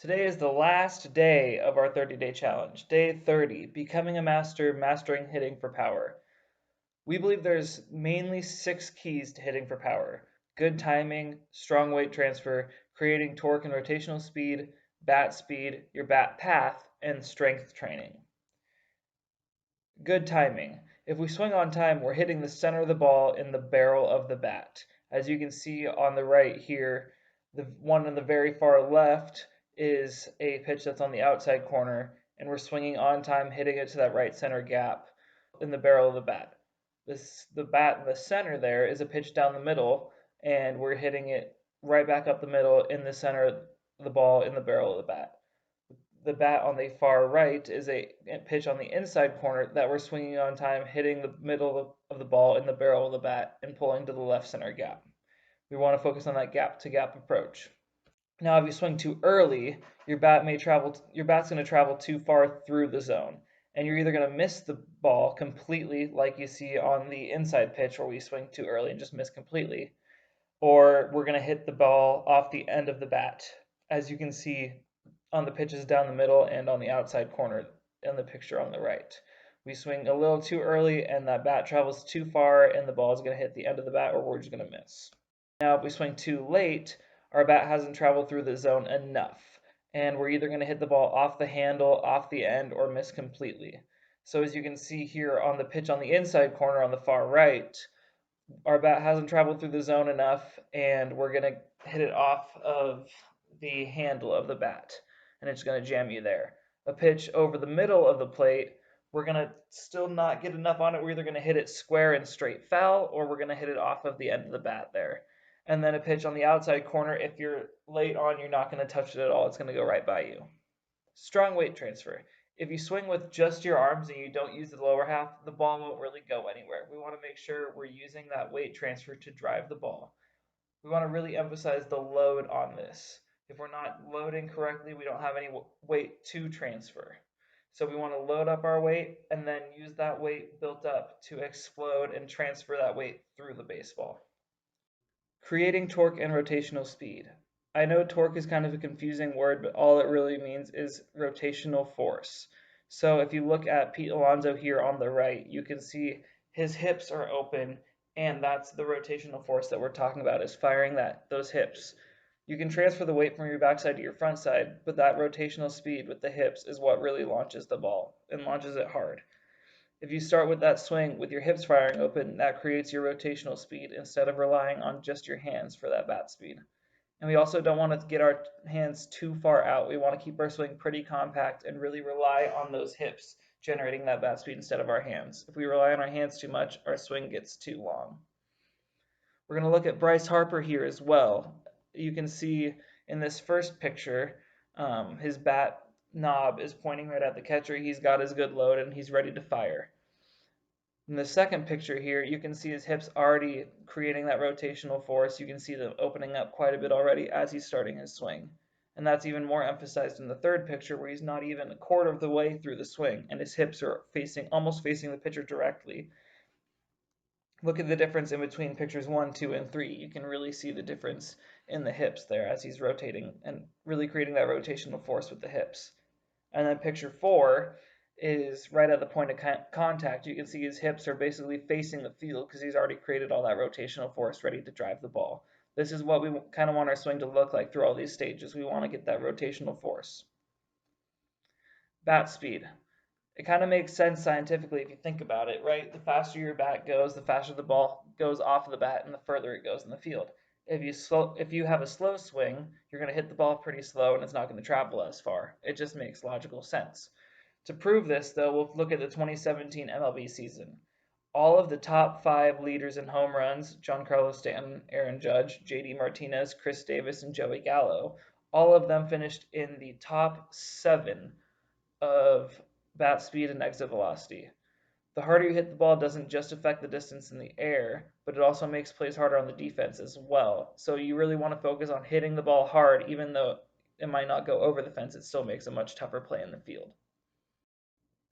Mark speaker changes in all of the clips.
Speaker 1: Today is the last day of our 30-day challenge, day 30, becoming a master, mastering hitting for power. We believe there's mainly 6 keys to hitting for power: good timing, strong weight transfer, creating torque and rotational speed, your bat path, and strength training. Good timing. If we swing on time, we're hitting the center of the ball in the barrel of the bat. As you can see on the right here, the one on the very far left is a pitch that's on the outside corner, and we're swinging on time, hitting it to that right center gap in the barrel of the bat. The bat in the center there is a pitch down the middle, and we're hitting it right back up the middle in the center of the ball in the barrel of the bat. The bat on the far right is a pitch on the inside corner that we're swinging on time, hitting the middle of the ball in the barrel of the bat and pulling to the left center gap. We want to focus on that gap to gap approach. Now, if you swing too early, your bat's going to travel too far through the zone, and you're either going to miss the ball completely, like you see on the inside pitch where we swing too early and just miss completely, or we're going to hit the ball off the end of the bat, as you can see on the pitches down the middle and on the outside corner in the picture on the right. We swing a little too early and that bat travels too far and the ball is going to hit the end of the bat or we're just going to miss. Now, if we swing too late, our bat hasn't traveled through the zone enough, and we're either going to hit the ball off the handle, off the end, or miss completely. So as you can see here on the pitch on the inside corner on the far right, our bat hasn't traveled through the zone enough, and we're going to hit it off of the handle of the bat, and it's going to jam you there. A pitch over the middle of the plate, we're going to still not get enough on it. We're either going to hit it square and straight foul, or we're going to hit it off of the end of the bat there. And then a pitch on the outside corner, if you're late on, you're not going to touch it at all. It's going to go right by you. Strong weight transfer. If you swing with just your arms and you don't use the lower half, the ball won't really go anywhere. We want to make sure we're using that weight transfer to drive the ball. We want to really emphasize the load on this. If we're not loading correctly, we don't have any weight to transfer. So we want to load up our weight and then use that weight built up to explode and transfer that weight through the baseball. Creating torque and rotational speed. I know torque is kind of a confusing word, but all it really means is rotational force. So if you look at Pete Alonso here on the right, you can see his hips are open, and that's the rotational force that we're talking about, is firing those hips. You can transfer the weight from your backside to your front side, but that rotational speed with the hips is what really launches the ball and launches it hard. If you start with that swing with your hips firing open, that creates your rotational speed instead of relying on just your hands for that bat speed. And we also don't want to get our hands too far out. We want to keep our swing pretty compact and really rely on those hips generating that bat speed instead of our hands. If we rely on our hands too much, our swing gets too long. We're going to look at Bryce Harper here as well. You can see in this first picture, his bat knob is pointing right at the catcher. He's got his good load and he's ready to fire. In the second picture here, you can see his hips already creating that rotational force. You can see them opening up quite a bit already as he's starting his swing. And that's even more emphasized in the third picture where he's not even a quarter of the way through the swing and his hips are almost facing the pitcher directly. Look at the difference in between pictures 1, 2, and 3. You can really see the difference in the hips there as he's rotating and really creating that rotational force with the hips. And then picture 4 is right at the point of contact. You can see his hips are basically facing the field because he's already created all that rotational force ready to drive the ball. This is what we kind of want our swing to look like through all these stages. We want to get that rotational force. Bat speed. It kind of makes sense scientifically if you think about it, right? The faster your bat goes, the faster the ball goes off of the bat and the further it goes in the field. If you have a slow swing, you're going to hit the ball pretty slow and it's not going to travel as far. It just makes logical sense. To prove this, though, we'll look at the 2017 MLB season. All of the top 5 leaders in home runs, Giancarlo Stanton, Aaron Judge, JD Martinez, Chris Davis, and Joey Gallo, all of them finished in the top 7 of bat speed and exit velocity. The harder you hit the ball doesn't just affect the distance in the air, but it also makes plays harder on the defense as well. So you really want to focus on hitting the ball hard, even though it might not go over the fence, it still makes a much tougher play in the field.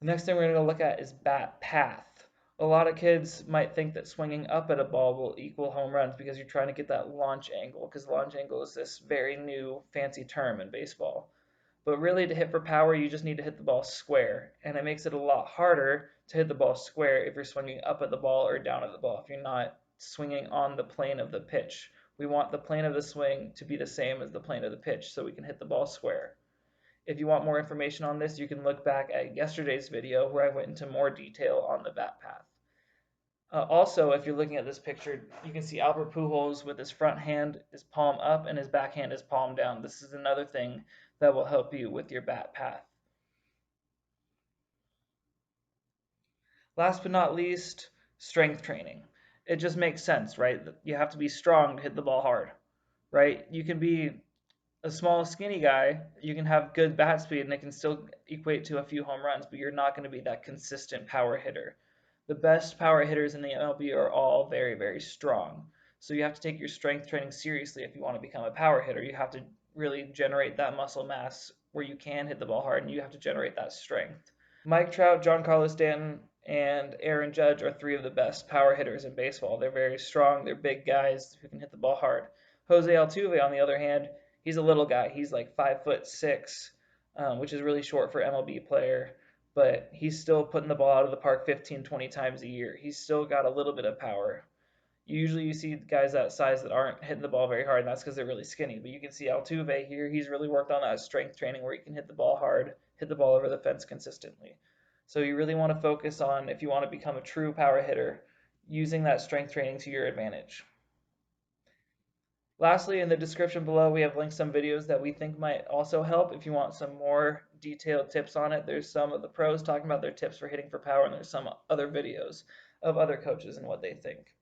Speaker 1: The next thing we're going to look at is bat path. A lot of kids might think that swinging up at a ball will equal home runs because you're trying to get that launch angle, because launch angle is this very new fancy term in baseball. But really, to hit for power, you just need to hit the ball square, and it makes it a lot harder to hit the ball square if you're swinging up at the ball or down at the ball, if you're not swinging on the plane of the pitch. We want the plane of the swing to be the same as the plane of the pitch so we can hit the ball square. If you want more information on this, you can look back at yesterday's video where I went into more detail on the bat path. Also, if you're looking at this picture, you can see Albert Pujols with his front hand is palm up and his backhand is palm down. This is another thing that will help you with your bat path. Last but not least, strength training. It just makes sense, right? You have to be strong to hit the ball hard, right? You can be a small, skinny guy, you can have good bat speed and it can still equate to a few home runs, but you're not going to be that consistent power hitter. The best power hitters in the MLB are all very, very strong. So you have to take your strength training seriously if you want to become a power hitter. You have to really generate that muscle mass where you can hit the ball hard, and you have to generate that strength. Mike Trout, Giancarlo Stanton, and Aaron Judge are three of the best power hitters in baseball. They're very strong. They're big guys who can hit the ball hard. Jose Altuve, on the other hand, he's a little guy. He's like 5'6", which is really short for MLB player, but he's still putting the ball out of the park 15, 20 times a year. He's still got a little bit of power. Usually you see guys that size that aren't hitting the ball very hard, and that's because they're really skinny. But you can see Altuve here, he's really worked on that strength training where he can hit the ball hard, hit the ball over the fence consistently. So you really want to focus on, if you want to become a true power hitter, using that strength training to your advantage. Lastly, in the description below, we have linked some videos that we think might also help if you want some more detailed tips on it. There's some of the pros talking about their tips for hitting for power, and there's some other videos of other coaches and what they think.